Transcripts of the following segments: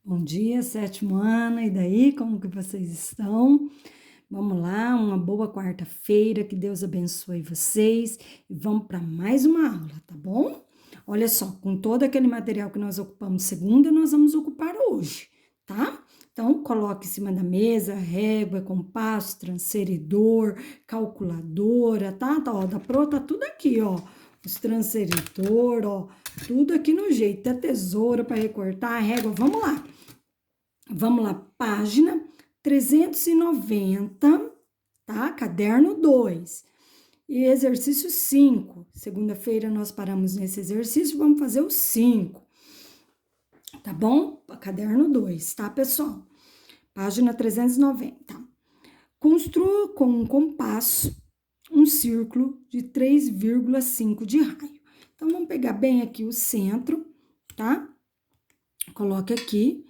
Bom dia, sétimo ano, e daí, como que vocês estão? Vamos lá, uma boa quarta-feira, que Deus abençoe vocês e vamos para mais uma aula, tá bom? Olha só, com todo aquele material que nós ocupamos segunda, nós vamos ocupar hoje, tá? Então, coloque em cima da mesa régua, compasso, transferidor, calculadora, tá? Ó, da Pro tá tudo aqui, ó. Os transferidor, ó, tudo aqui no jeito, até tesoura para recortar, régua, vamos lá. Vamos lá, página 390, tá? Caderno 2. E exercício 5. Segunda-feira nós paramos nesse exercício, vamos fazer o 5. Tá bom? Caderno 2, tá, pessoal? Página 390. Construa com um compasso um círculo de 3,5 de raio. Então, vamos pegar bem aqui o centro, tá? Coloque aqui,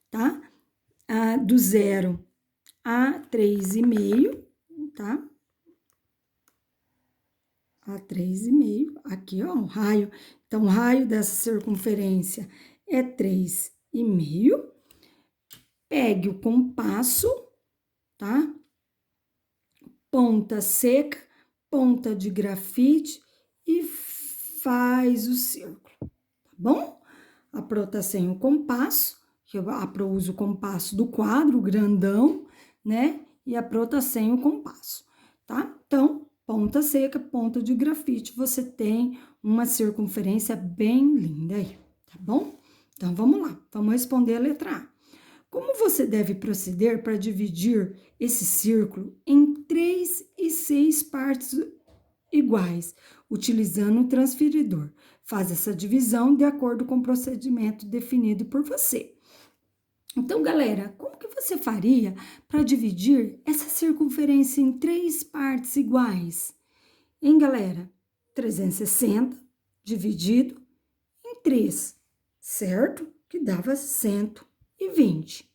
tá? Do 0 a 3,5, tá? A 3,5, aqui, ó, o raio. Então, o raio dessa circunferência é 3,5. Pegue o compasso, tá? Ponta seca, ponta de grafite e faz o círculo, tá bom? A Pro tá sem o compasso, que a Pro usa o compasso do quadro, grandão, né? E a Pro tá sem o compasso, tá? Então, ponta seca, ponta de grafite, você tem uma circunferência bem linda aí, tá bom? Então, vamos lá, vamos responder a letra A. Como você deve proceder para dividir esse círculo em 3 e 6 partes iguais, utilizando o transferidor? Faz essa divisão de acordo com o procedimento definido por você. Então, galera, como que você faria para dividir essa circunferência em 3 partes iguais? Hein, galera? 360 dividido em 3, certo? Que dava 120.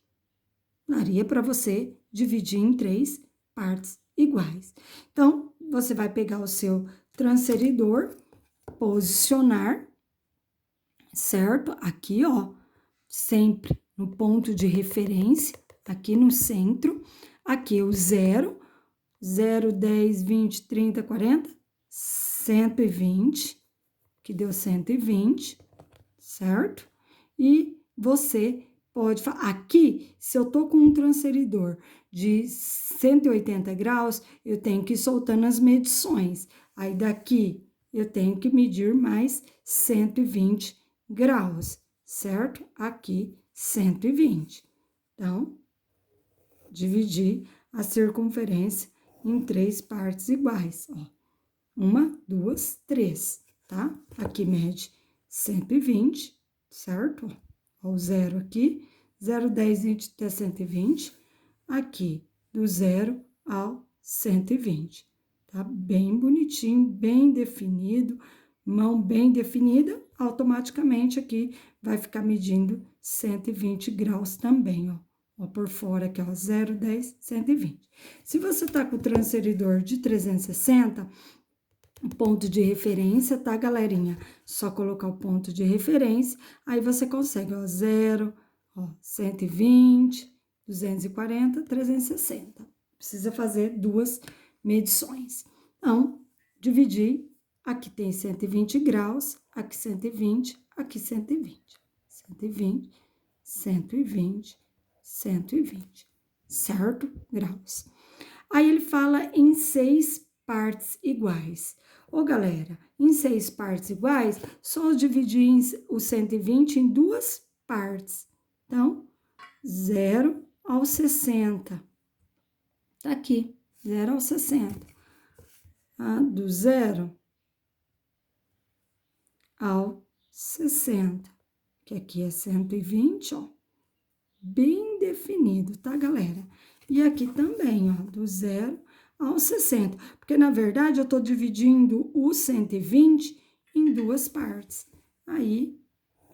Daria para você dividir em 3 partes iguais. Então, você vai pegar o seu transferidor, posicionar, certo? Aqui, ó, sempre no ponto de referência, aqui no centro. Aqui o 0, 0, 10, 20, 30, 40, 120, que deu 120, certo? E você pode falar, aqui, se eu tô com um transferidor de 180 graus, eu tenho que ir soltando as medições. Aí daqui, eu tenho que medir mais 120 graus, certo? Aqui, 120. Então, dividir a circunferência em 3 partes iguais, ó. 1, 2, 3, tá? Aqui mede 120, certo? Ó, o 0 aqui, 0, 10, 20 até 120. Aqui, do 0 ao 120. Tá bem bonitinho, bem definido, mão bem definida, automaticamente aqui vai ficar medindo 120 graus também, ó. Ó, por fora aqui, ó, 0, 10, 120. Se você tá com o transferidor de 360, o ponto de referência, tá, galerinha? Só colocar o ponto de referência, aí você consegue, ó, 0, ó, 120, 240, 360. Precisa fazer duas medições. Então, dividir, aqui tem 120 graus, aqui 120, aqui 120. 120, 120, 120, certo? Graus. Aí ele fala em 6 partes iguais. Ô, galera, em 6 partes iguais, só dividir o 120 em duas partes. Então, 0 ao 60. Tá aqui, 0 ao 60. Do 0 ao 60, que aqui é 120, ó. Bem definido, tá, galera? E aqui também, ó, do 0 ao 60, porque na verdade eu tô dividindo o 120 em duas partes. Aí,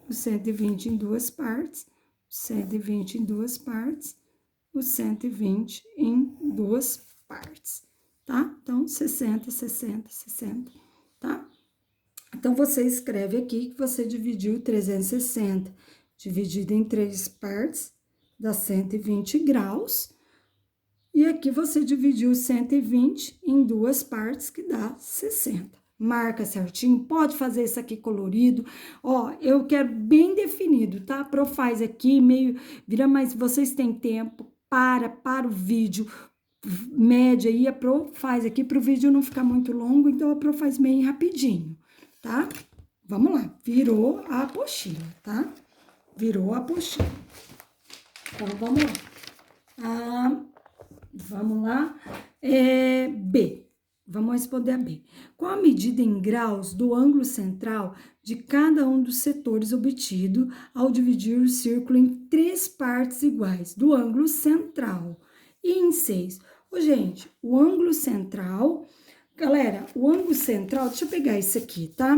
o 120 em duas partes, o 120 em duas partes, o 120 em duas partes, tá? Então, 60, 60, 60, tá? Então, você escreve aqui que você dividiu 360 dividido em 3 partes, dá 120 graus. E aqui você dividiu 120 em 2 partes, que dá 60. Marca certinho, pode fazer isso aqui colorido. Ó, eu quero bem definido, tá? A Pro faz aqui meio, vira, mas vocês têm tempo, para o vídeo, média aí, a Pro faz aqui para o vídeo não ficar muito longo, então a Pro faz meio rapidinho, tá? Vamos lá, virou a apostila, tá? Virou a apostila. Então, vamos lá. Vamos lá. B. Vamos responder a B. Qual a medida em graus do ângulo central de cada um dos setores obtido ao dividir o círculo em 3 partes iguais do ângulo central? E em 6. Ô, gente, o ângulo central... Galera, o ângulo central... Deixa eu pegar esse aqui, tá?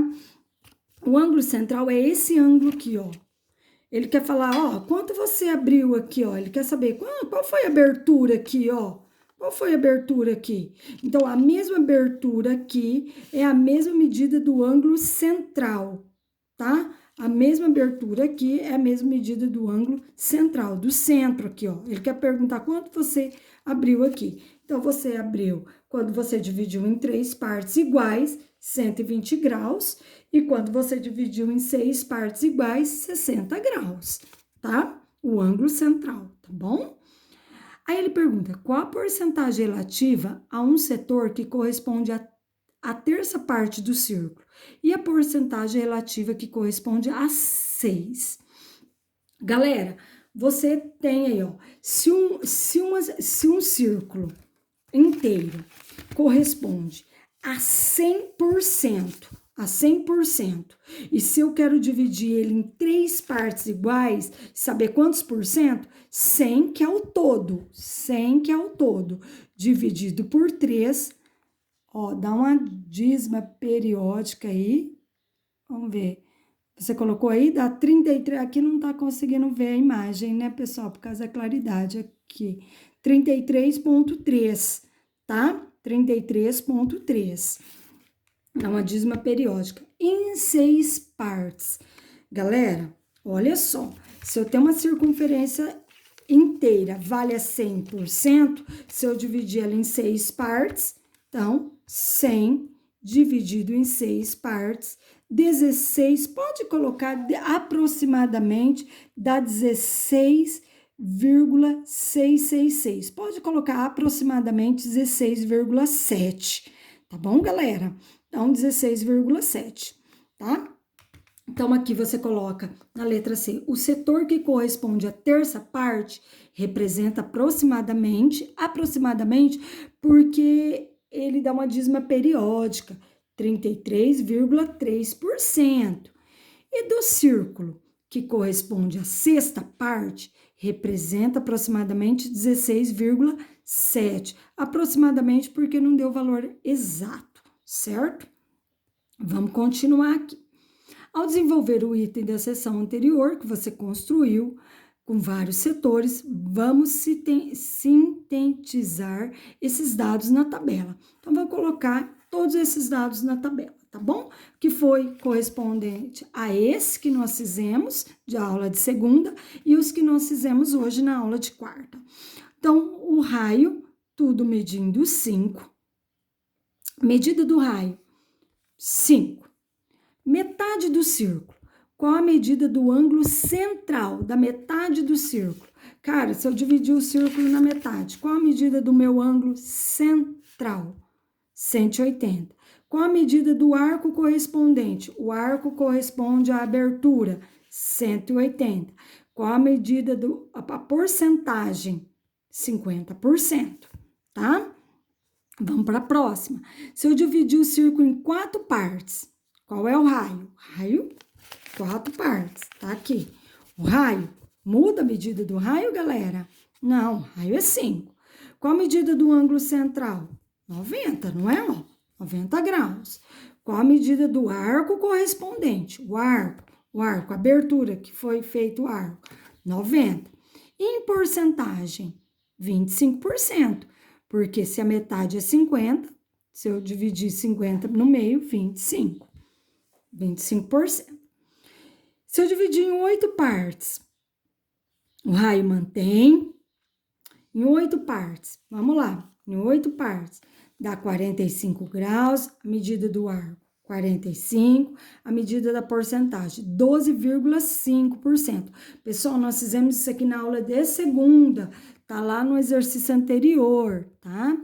O ângulo central é esse ângulo aqui, ó. Ele quer falar, ó, quanto você abriu aqui, ó. Ele quer saber qual foi a abertura aqui, ó. Qual foi a abertura aqui? Então, a mesma abertura aqui é a mesma medida do ângulo central, tá? A mesma abertura aqui é a mesma medida do ângulo central, do centro aqui, ó. Ele quer perguntar quanto você abriu aqui. Então, você abriu, quando você dividiu em 3 partes iguais, 120 graus, e quando você dividiu em 6 partes iguais, 60 graus, tá? O ângulo central, tá bom? Aí ele pergunta, qual a porcentagem relativa a um setor que corresponde à terça parte do círculo? E a porcentagem relativa que corresponde a 6? Galera, você tem aí, ó, se um círculo inteiro corresponde a 100%, e se eu quero dividir ele em 3 partes iguais, saber quantos por cento? 100 que é o todo, 100 que é o todo, dividido por 3, ó, dá uma dízima periódica aí, vamos ver, você colocou aí, dá 33, aqui não tá conseguindo ver a imagem, né, pessoal, por causa da claridade aqui, 33,3, tá? 33,3. É uma dízima periódica. Em 6 partes. Galera, olha só. Se eu tenho uma circunferência inteira, vale a 100%. Se eu dividir ela em 6 partes, então, 100 dividido em 6 partes, 16, pode colocar aproximadamente, dá 16,666. Pode colocar aproximadamente 16,7. Tá bom, galera? Então, 16,7, tá? Então, aqui você coloca na letra C, o setor que corresponde à terça parte representa aproximadamente, porque ele dá uma dízima periódica, 33,3%. E do círculo que corresponde à sexta parte, representa aproximadamente 16,7%. Aproximadamente porque não deu o valor exato, certo? Vamos continuar aqui. Ao desenvolver o item da seção anterior, que você construiu com vários setores, vamos sintetizar esses dados na tabela. Então, vou colocar todos esses dados na tabela, tá bom? Que foi correspondente a esse que nós fizemos de aula de segunda e os que nós fizemos hoje na aula de quarta. Então, o raio, tudo medindo 5. Medida do raio, 5. Metade do círculo. Qual a medida do ângulo central da metade do círculo? Cara, se eu dividir o círculo na metade, qual a medida do meu ângulo central? 180. Qual a medida do arco correspondente? O arco corresponde à abertura, 180. Qual a medida a porcentagem? 50%, tá? Vamos para a próxima. Se eu dividir o círculo em 4 partes, qual é o raio? Raio, 4 partes, tá aqui. O raio, muda a medida do raio, galera? Não, raio é 5. Qual a medida do ângulo central? 90, não é? Ó, 90 graus. Qual a medida do arco correspondente? O arco, a abertura que foi feito o arco, 90. Em porcentagem, 25%. Porque se a metade é 50, se eu dividir 50 no meio, 25%. Se Se eu dividir em 8 partes, o raio mantém em 8 partes. Vamos lá, em 8 partes, dá 45 graus, a medida do arco, 45, a medida da porcentagem, 12,5%. Pessoal, nós fizemos isso aqui na aula de segunda, tá lá no exercício anterior, tá?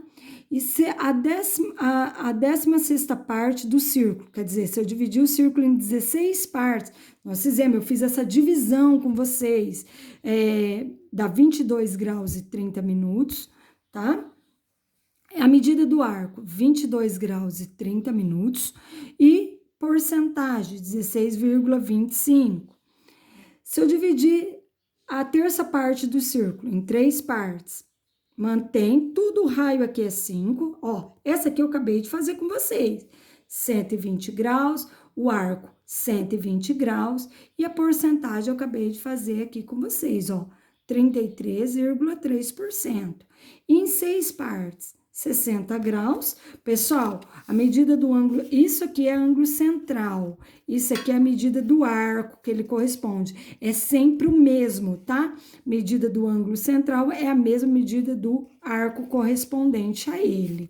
E se a 16ª parte do círculo, quer dizer, se eu dividir o círculo em 16 partes, nós fizemos, eu fiz essa divisão com vocês, dá 22 graus e 30 minutos, tá? A medida do arco, 22 graus e 30 minutos, e porcentagem, 16,25. Se eu dividir a terça parte do círculo em 3 partes, mantém tudo, o raio aqui é 5, ó, essa aqui eu acabei de fazer com vocês, 120 graus, o arco 120 graus, e a porcentagem eu acabei de fazer aqui com vocês, ó, 33,3%. Em 6 partes, 60 graus. Pessoal, a medida do ângulo, isso aqui é ângulo central, isso aqui é a medida do arco que ele corresponde, é sempre o mesmo, tá? Medida do ângulo central é a mesma medida do arco correspondente a ele,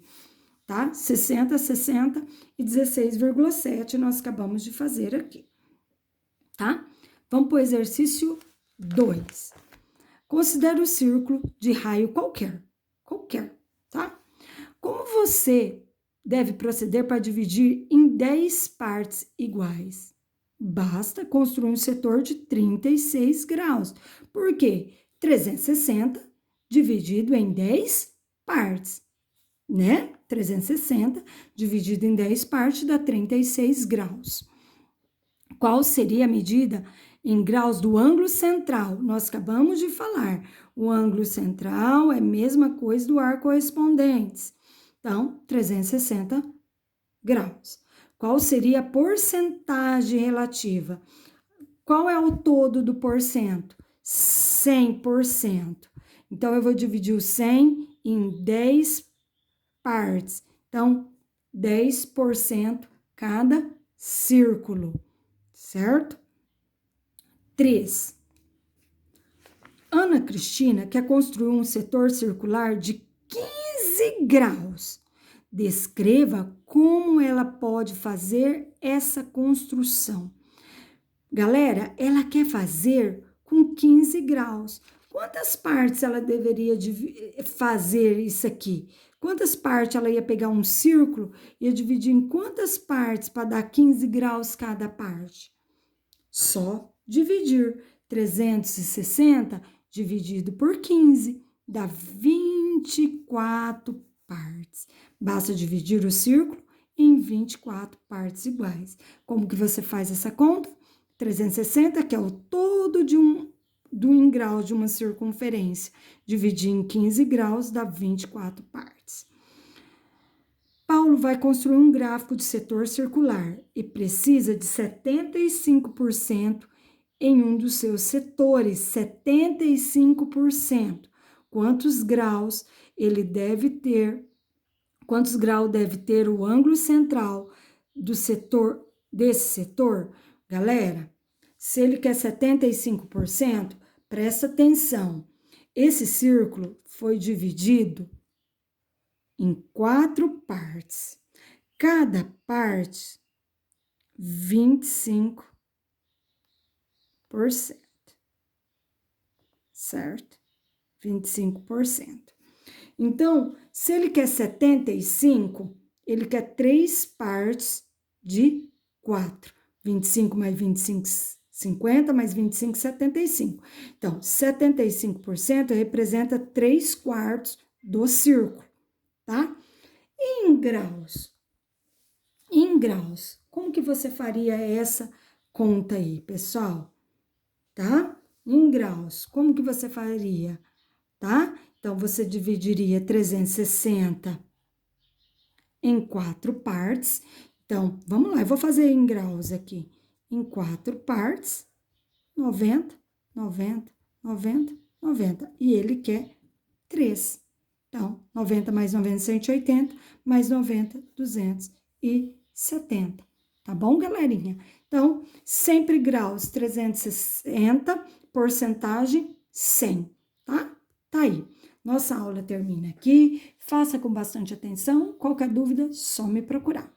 tá? 60, 60 e 16,7 nós acabamos de fazer aqui, tá? Vamos para o exercício 2. Considere o círculo de raio qualquer, tá? Como você deve proceder para dividir em 10 partes iguais? Basta construir um setor de 36 graus. Por quê? 360 dividido em 10 partes, né? 360 dividido em 10 partes dá 36 graus. Qual seria a medida em graus do ângulo central? Nós acabamos de falar. O ângulo central é a mesma coisa do arco correspondente. Então, 360 graus. Qual seria a porcentagem relativa? Qual é o todo do porcento? 100%. Então, eu vou dividir o 100 em 10 partes. Então, 10% cada círculo, certo? 3. Ana Cristina quer construir um setor circular de 15 graus. Descreva como ela pode fazer essa construção. Galera, ela quer fazer com 15 graus. Quantas partes ela deveria fazer isso aqui? Quantas partes ela ia pegar um círculo e ia dividir em quantas partes para dar 15 graus cada parte? Só dividir 360 dividido por 15 dá 24 partes. Basta dividir o círculo em 24 partes iguais. Como que você faz essa conta? 360, que é o todo do em graus de uma circunferência, dividir em 15 graus dá 24 partes. Paulo vai construir um gráfico de setor circular e precisa de 75% em um dos seus setores, 75%. Quantos graus ele deve ter? Quantos graus deve ter o ângulo central do setor, desse setor? Galera, se ele quer 75%, presta atenção. Esse círculo foi dividido em 4 partes. Cada parte, 25%. Certo? 25%. Então, se ele quer 75, ele quer 3 partes de 4. 25 mais 25, 50, mais 25, 75. Então, 75% representa 3/4 do círculo, tá? Em graus. Em graus, como que você faria essa conta aí, pessoal? Tá? Em graus, como que você faria? Tá? Então, você dividiria 360 em 4 partes. Então, vamos lá, eu vou fazer em graus aqui. Em 4 partes, 90, 90, 90, 90. E ele quer 3. Então, 90 mais 90, 180, mais 90, 270. tá bom, galerinha? Então, sempre graus 360, porcentagem 100, tá? Tá aí. Nossa aula termina aqui. Faça com bastante atenção. Qualquer dúvida, só me procurar.